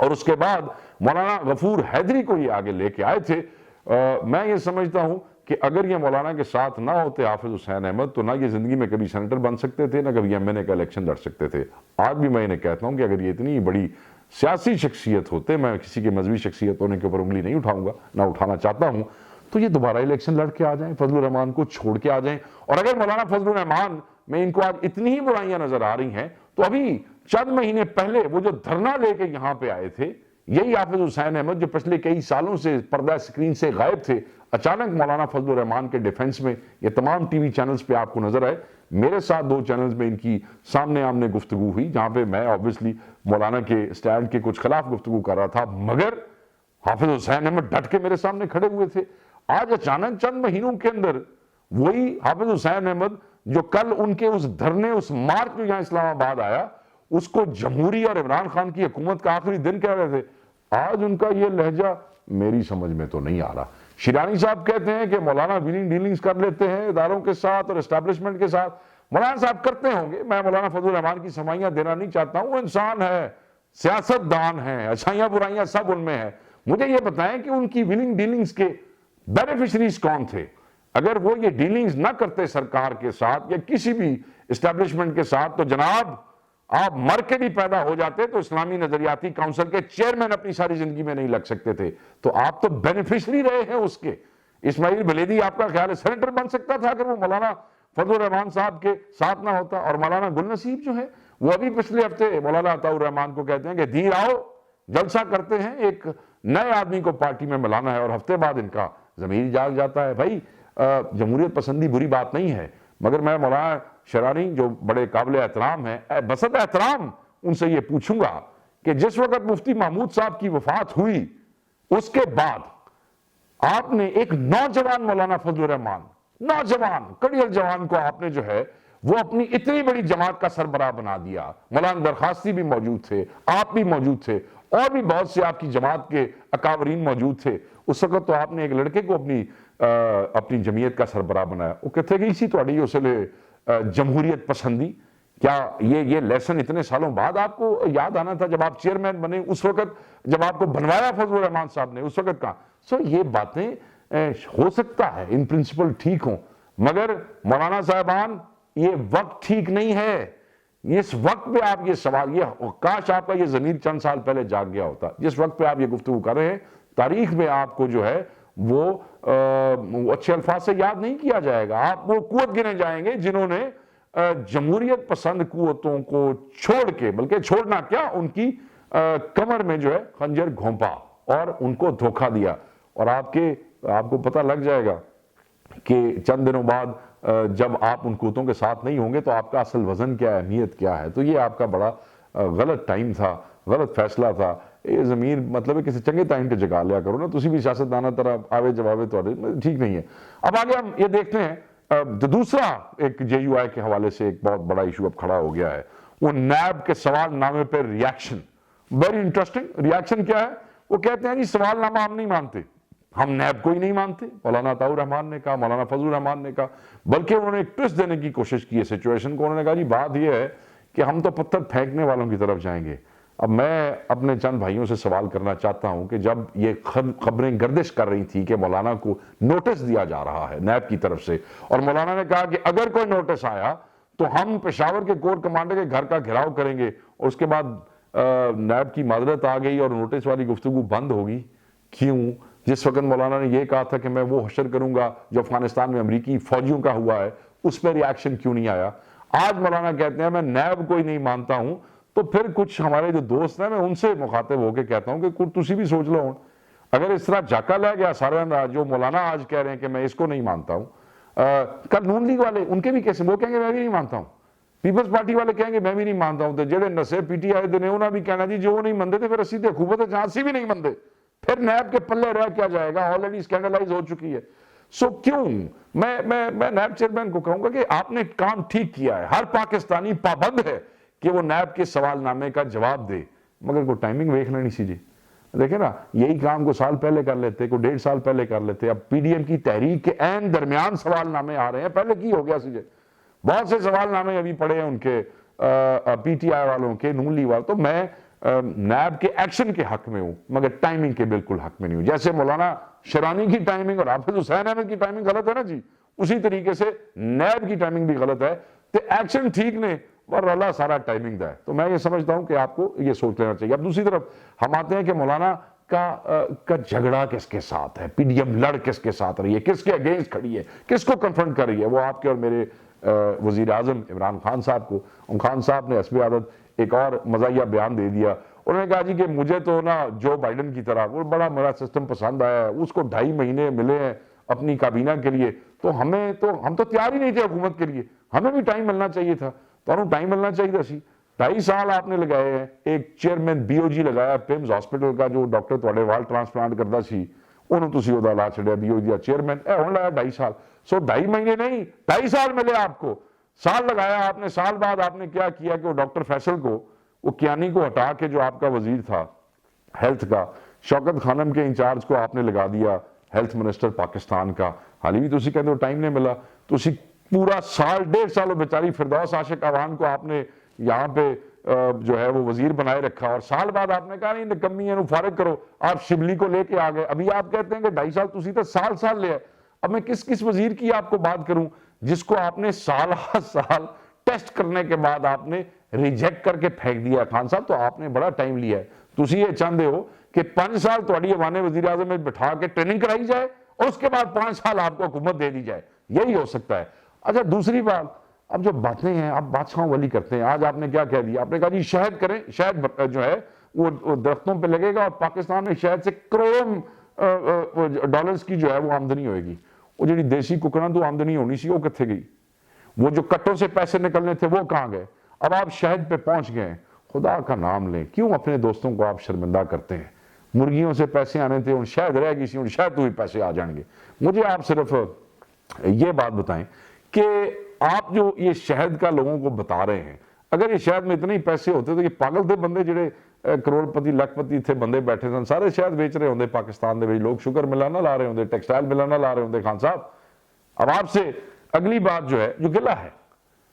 اور اس کے بعد مولانا غفور حیدری کو یہ آگے لے کے آئے تھے. میں یہ سمجھتا ہوں کہ اگر یہ مولانا کے ساتھ نہ ہوتے حافظ حسین احمد تو نہ یہ زندگی میں کبھی سینیٹر بن سکتے تھے، نہ کبھی ایم این اے کا الیکشن لڑ سکتے تھے. آج بھی میں انہیں کہتا ہوں کہ اگر یہ اتنی بڑی سیاسی شخصیت ہوتے، میں کسی کی مذہبی شخصیت ہونے کے اوپر انگلی نہیں اٹھاؤں گا، نہ اٹھانا چاہتا ہوں، تو یہ دوبارہ الیکشن لڑ کے آ جائیں، فضل الرحمان کو چھوڑ کے آ جائیں. اور اگر مولانا فضل الرحمان میں ان کو آج اتنی ہی برائیاں نظر آ رہی ہیں تو ابھی چند مہینے پہلے وہ جو دھرنا لے کے یہاں پہ آئے تھے، یہی حافظ حسین احمد جو پچھلے کئی سالوں سے پردہ سکرین سے غائب تھے، اچانک مولانا فضل الرحمان کے ڈیفنس میں یہ تمام ٹی وی چینلز پہ آپ کو نظر آئے. میرے ساتھ 2 چینلز میں ان کی سامنے آمنے گفتگو ہوئی جہاں پہ میں آبویسلی مولانا کے سٹینڈ کے کچھ خلاف گفتگو کر رہا تھا، مگر حافظ حسین احمد ڈٹ کے میرے سامنے کھڑے ہوئے تھے. آج اچانک چند مہینوں کے اندر وہی حافظ حسین احمد جو کل ان کے اس دھرنے، اس مارچ جو یہاں اسلام آباد آیا، اس کو جمہوری اور عمران خان کی حکومت کا آخری دن کہہ رہے تھے، آج ان کا یہ لہجہ میری سمجھ میں تو نہیں آ رہا. شیرانی صاحب کہتے ہیں کہ مولانا ویلنگ ڈیلنگز کر لیتے ہیں اداروں کے ساتھ اور اسٹیبلشمنٹ کے ساتھ. مولانا صاحب کرتے ہوں گے، میں مولانا فضل الرحمان کی سمائیاں دینا نہیں چاہتا ہوں، وہ انسان ہے، سیاست دان ہے، اچھائیاں برائیاں سب ان میں ہیں. مجھے یہ بتائیں کہ ان کی ویلنگ ڈیلنگز کے بینیفیشریز کون تھے؟ اگر وہ یہ ڈیلنگز نہ کرتے سرکار کے ساتھ یا کسی بھی اسٹیبلشمنٹ کے ساتھ تو جناب آپ مر کے بھی پیدا ہو جاتے تو اسلامی نظریاتی کونسل کے چیئرمین اپنی ساری زندگی میں نہیں لگ سکتے تھے. تو آپ تو بینیفیشری رہے ہیں اس کے. اسماعیل بلیدی آپ کا خیال ہے سینیٹر بن سکتا تھا اگر وہ مولانا فضل الرحمان صاحب کے ساتھ نہ ہوتا؟ اور مولانا گل نصیب جو ہے وہ ابھی پچھلے ہفتے مولانا عطاء الرحمان کو کہتے ہیں کہ دیر آؤ جلسہ کرتے ہیں، ایک نئے آدمی کو پارٹی میں ملانا ہے، اور ہفتے بعد ان کا ضمیر جاگ جاتا ہے. بھائی جمہوریت پسندی بری بات نہیں ہے، مگر میں مولانا شرانی جو بڑے قابل احترام ہیں، بسط احترام ان سے یہ پوچھوں گا کہ جس وقت مفتی محمود صاحب کی وفات ہوئی اس کے بعد آپ نے ایک نوجوان مولانا فضل الرحمان، نوجوان کڑیل جوان کو آپ نے جو ہے وہ اپنی اتنی بڑی جماعت کا سربراہ بنا دیا. مولانا درخواستی بھی موجود تھے، آپ بھی موجود تھے، اور بھی بہت سے آپ کی جماعت کے اکابرین موجود تھے. اس وقت تو آپ نے ایک لڑکے کو اپنی جمعیت کا سربراہ بنایا. وہ کہتے گئی سی تھوڑی اسلے جمہوریت پسندی. کیا یہ لیسن اتنے سالوں بعد آپ کو یاد آنا تھا جب آپ چیئرمین بنے؟ اس وقت جب آپ کو بنوایا فضل الرحمان صاحب نے اس وقت کہا؟ یہ باتیں ہو سکتا ہے ان پرنسپل ٹھیک ہوں، مگر مولانا صاحبان یہ وقت ٹھیک نہیں ہے. اس وقت پہ آپ یہ سوال، یہ کاش آپ کا یہ ضمیر چند سال پہلے جاگ گیا ہوتا. جس وقت پہ آپ یہ گفتگو کر رہے ہیں تاریخ میں آپ کو جو ہے وہ اچھے الفاظ سے یاد نہیں کیا جائے گا. آپ وہ قوت گنے جائیں گے جنہوں نے جمہوریت پسند قوتوں کو چھوڑ کے، بلکہ چھوڑنا کیا، ان کی کمر میں جو ہے خنجر گھونپا اور ان کو دھوکہ دیا. اور آپ کو پتہ لگ جائے گا کہ چند دنوں بعد جب آپ ان قوتوں کے ساتھ نہیں ہوں گے تو آپ کا اصل وزن کیا ہے، اہمیت کیا ہے. تو یہ آپ کا بڑا غلط ٹائم تھا، غلط فیصلہ تھا. یہ ضمیر مطلب ہے کسی چنگے ٹائم تے جگا لیا کرو نا. تسی بھی سیاست دانا طرح آوے جوابے تو ٹھیک نہیں ہے. اب آگے ہم یہ دیکھتے ہیں دوسرا ایک جے یو آئی کے حوالے سے ایک بہت بڑا ایشو اب کھڑا ہو گیا ہے، وہ نیب کے سوال نامے پر ریاکشن. Very interesting. ریاکشن کیا ہے؟ وہ کہتے ہیں جی سوال نامہ ہم نہیں مانتے، ہم نیب کو ہی نہیں مانتے. مولانا عطاء الرحمان نے کہا، مولانا فضل الرحمان نے کہا، بلکہ انہوں نے ایک ٹوسٹ دینے کی کوشش کی ہے سچویشن کو. انہوں نے کہا جی بات یہ ہے کہ ہم تو پتھر پھینکنے والوں کی طرف جائیں گے. اب میں اپنے چند بھائیوں سے سوال کرنا چاہتا ہوں کہ جب یہ خبریں گردش کر رہی تھی کہ مولانا کو نوٹس دیا جا رہا ہے نیب کی طرف سے، اور مولانا نے کہا کہ اگر کوئی نوٹس آیا تو ہم پشاور کے کور کمانڈر کے گھر کا گھراؤ کریں گے، اور اس کے بعد نیب کی معذرت آ گئی اور نوٹس والی گفتگو بند ہوگی. کیوں؟ جس وقت مولانا نے یہ کہا تھا کہ میں وہ حشر کروں گا جو افغانستان میں امریکی فوجیوں کا ہوا ہے، اس پہ ریاکشن کیوں نہیں آیا؟ آج مولانا کہتے ہیں میں نیب کو ہی نہیں مانتا ہوں. تو پھر کچھ ہمارے جو دوست ہیں میں ان سے مخاطب ہو کے کہتا ہوں کہ تسی بھی سوچ لو. اگر اس طرح جھاکا لے گیا سارا جو مولانا آج کہہ رہے ہیں کہ میں اس کو نہیں مانتا ہوں، کل نون لیگ والے ان کے بھی کیسے، وہ کہیں گے میں بھی نہیں مانتا ہوں. پیپلز پارٹی والے کہیں گے میں بھی نہیں مانتا ہوں. تو جڑے نسے پی ٹی آئی دے نے انہوں نے بھی کہنا جی جو نہیں مندے تھے پھر اسی تے خوبت ہے جہاں سی بھی نہیں مندے، پھر نیب کے پلے رہ کیا جائے گا؟ آلریڈی اسکینڈلائز ہو چکی ہے. کیوں میں نیب چیئرمین کو کہوں گا کہ آپ نے کام ٹھیک کیا ہے. ہر پاکستانی پابند ہے کہ وہ نیب کے سوال نامے کا جواب دے، مگر کوئی ٹائمنگ ویکھ لینی سی جی. دیکھیں نا، یہی کام کو سال پہلے کر لیتے، کوئی 1.5 سال پہلے کر لیتے. اب پی ڈی ایم کی تحریک کے عین درمیان سوال نامے آ رہے ہیں. پہلے کی ہو گیا سی جی، بہت سے سوال نامے ابھی پڑے ہیں ان کے پی ٹی آئی والوں کے، نون لیگ والوں. تو میں نیب کے ایکشن کے حق میں ہوں مگر ٹائمنگ کے بالکل حق میں نہیں ہوں. جیسے مولانا شرانی کی ٹائمنگ اور حافظ حسین احمد کی ٹائمنگ غلط ہے نا جی, اسی طریقے سے نیب کی ٹائمنگ بھی غلط ہے. تو ایکشن ٹھیک نے اور اللہ سارا ٹائمنگ دا ہے. تو میں یہ سمجھتا ہوں کہ آپ کو یہ سوچ لینا چاہیے. اب دوسری طرف ہم آتے ہیں کہ مولانا کا جھگڑا کس کے ساتھ ہے, پی ڈی ایم لڑ کس کے ساتھ رہی ہے, کس کے اگینسٹ کھڑی ہے, کس کو کنفرنٹ کر رہی ہے. وہ آپ کے اور میرے وزیر اعظم عمران خان صاحب کو, خان صاحب نے حسب عادت ایک اور مزاحیہ بیان دے دیا. انہوں نے کہا جی کہ مجھے تو نا جو بائیڈن کی طرح وہ بڑا میرا سسٹم پسند آیا ہے, اس کو 2.5 مہینے ملے ہیں اپنی کابینہ کے لیے, تو ہم تو تیار ہی نہیں تھے حکومت کے لیے, ہمیں بھی ٹائم ملنا چاہیے تھا. تو انہوں ٹائم ملنا چاہیے تھا سی. 2.5 سال آپ نے لگائے ہیں. ایک چیئرمین بی او جی لگایا پیمز ہاسپٹل کا, جو ڈاکٹر تھوڑے وال ٹرانسپلانٹ کرتا سی, انہوں تسی وہ لا چھڑیا بی او جی چیئرمین, انہوں نے لگایا 2.5 سال. سو 2.5 مہینے نہیں 2.5 سال ملے آپ کو. سال لگایا آپ نے. سال بعد آپ نے کیا کیا کہ وہ ڈاکٹر فیصل کو, وہ کیانی کو ہٹا کے جو آپ کا وزیر تھا ہیلتھ کا, شوکت خانم کے انچارج کو آپ نے لگا دیا ہیلتھ منسٹر پاکستان کا. حالی بھی تسی کہتے ہو ٹائم نہیں ملا. تسی پورا سال 1.5 سال بیچاری فردوس عاشق عوان کو آپ نے یہاں پہ جو ہے وہ وزیر بنائے رکھا, اور سال بعد آپ نے کہا نہیں نکمی ہے فارغ کرو, آپ شبلی کو لے کے آ گئے. ابھی آپ کہتے ہیں کہ 2.5 سال تسی تو سال لے. اب میں کس وزیر کی آپ کو بات کروں جس کو آپ نے سال ٹیسٹ کرنے کے بعد آپ نے ریجیکٹ کر کے پھینک دیا. خان صاحب تو آپ نے بڑا ٹائم لیا ہے. تسی یہ چاہتے ہو کہ 5 سال تھوڑی ایوان وزیر اعظم میں بٹھا کے ٹریننگ کرائی جائے اور اس کے بعد 5 سال آپ کو حکومت دے دی جائے, یہی ہو سکتا ہے. اچھا دوسری بات, اب جو باتیں ہیں آپ بادشاہوں والی کرتے ہیں. آج آپ نے کیا کہہ دیا, آپ نے کہا جی شہد کریں, شہد جو ہے وہ درختوں پہ لگے گا اور پاکستان میں شہد سے کروڑوں ڈالرز کی جو ہے وہ آمدنی ہوئے گی. وہ جڑی دیسی ککڑاں تو آمدنی ہونی سی وہ کتھے گئی, وہ جو کٹوں سے پیسے نکلنے تھے وہ کہاں گئے. اب آپ شہد پہ پہنچ گئے. خدا کا نام لیں, کیوں اپنے دوستوں کو آپ شرمندہ کرتے ہیں. مرغیوں سے پیسے آنے تھے, ان شہد رہ گئی سی, ان شہد تو بھی پیسے آ جائیں گے. مجھے آپ صرف یہ بات بتائیں کہ آپ جو یہ شہد کا لوگوں کو بتا رہے ہیں, اگر یہ شہد میں اتنے ہی پیسے ہوتے تو یہ پاگل تھے بندے جڑے کروڑ پتی لاکھ پتی تھے بندے بیٹھے تھے, سارے شہد بیچ رہے ہوندے پاکستان دے وچ. لوگ شکر ملانا لا رہے ہوندے, ٹیکسٹائل ملانا لا رہے ہوندے. خان صاحب اب آپ سے اگلی بات جو ہے جو گلہ ہے,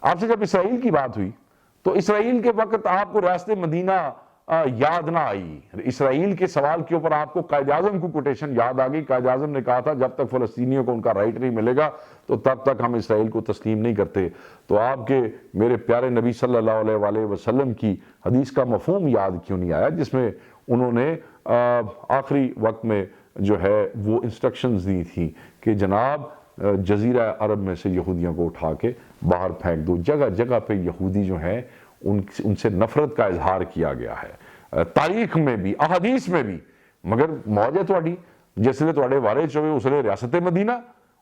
آپ سے جب اسرائیل کی بات ہوئی تو اسرائیل کے وقت آپ کو ریاست مدینہ یاد نہ آئی. اسرائیل کے سوال کے اوپر آپ کو قائد اعظم کو کوٹیشن یاد آ گئی. قائد اعظم نے کہا تھا جب تک فلسطینیوں کو ان کا رائٹ نہیں ملے گا تو تب تک ہم اسرائیل کو تسلیم نہیں کرتے. تو آپ کے میرے پیارے نبی صلی اللہ علیہ وآلہ وسلم کی حدیث کا مفہوم یاد کیوں نہیں آیا جس میں انہوں نے آخری وقت میں جو ہے وہ انسٹرکشنز دی تھی کہ جناب جزیرہ عرب میں سے یہودیوں کو اٹھا کے باہر پھینک دو. جگہ جگہ پہ یہودی جو ہیں ان سے نفرت کا اظہار کیا گیا ہے, تاریخ میں بھی احادیث میں بھی. مگر موج ہے تھوڑی, جس لئے تھوڑے وارچ ہوئے اس لئے ریاست مدینہ,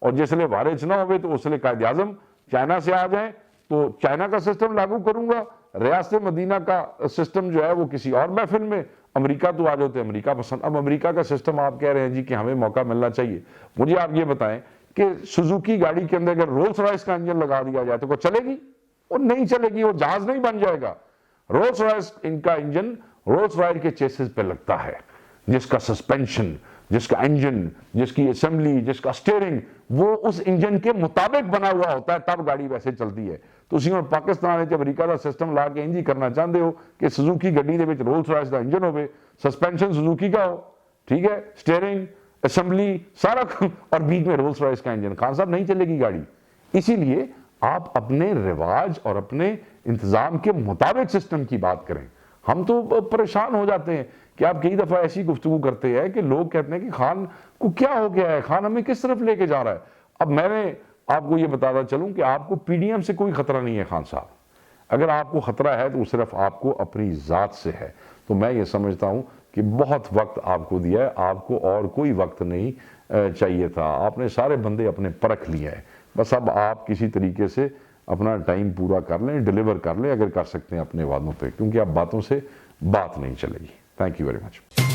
اور جس لئے وارچ نہ ہوئے تو اس لئے قائد اعظم. چائنا سے آ جائیں تو چائنا کا سسٹم لاگو کروں گا, ریاست مدینہ کا سسٹم جو ہے وہ کسی اور محفل میں. امریکہ تو آ جاتے امریکہ پسند. اب امریکہ کا سسٹم آپ کہہ رہے ہیں جی کہ ہمیں موقع ملنا چاہیے. مجھے آپ یہ بتائیں کہ سوزوکی گاڑی کے اندر اگر رولز رائس کا انجن لگا دیا جائے تو وہ چلے گی؟ وہ نہیں چلے گی, وہ جہاز نہیں بن جائے گا. رولز رائس ان کا انجن رولز رائس کے چیسز پہ لگتا ہے, جس کا سسپینشن, جس کا انجن, جس کی اسمبلی, جس کا سٹیئرنگ وہ اس انجن کے مطابق بنا ہوا ہوتا ہے, تب گاڑی ویسے چلتی ہے. تو اسی میں پاکستان ہے امریکہ کا سسٹم لا کے انجی کرنا چاہتے ہو کہ سوزوکی گڈی دے وچ رولز رائس کا انجن ہوئے, سسپینشن سوزوکی کا ہو, ٹھیک ہے, سٹیئرنگ, اسمبلی سارا, اور بیچ میں رولز رائس کا انجن. خان صاحب نہیں چلے گی گاڑی. اسی لیے آپ اپنے رواج اور اپنے انتظام کے مطابق سسٹم کی بات کریں. ہم تو پریشان ہو جاتے ہیں کہ آپ کئی دفعہ ایسی گفتگو کرتے ہیں کہ لوگ کہتے ہیں کہ خان کو کیا ہو گیا ہے, خان ہمیں کس طرف لے کے جا رہا ہے. اب میں نے آپ کو یہ بتاتا چلوں کہ آپ کو پی ڈی ایم سے کوئی خطرہ نہیں ہے. خان صاحب اگر آپ کو خطرہ ہے تو صرف آپ کو اپنی ذات سے ہے. تو میں یہ سمجھتا ہوں کہ بہت وقت آپ کو دیا ہے, آپ کو اور کوئی وقت نہیں چاہیے تھا. آپ نے سارے بندے اپنے پرکھ لیا ہے, بس اب آپ کسی طریقے سے اپنا ٹائم پورا کر لیں, ڈیلیور کر لیں اگر کر سکتے ہیں اپنے وعدوں پہ, کیونکہ اب باتوں سے بات نہیں چلے گی. Thank you very much.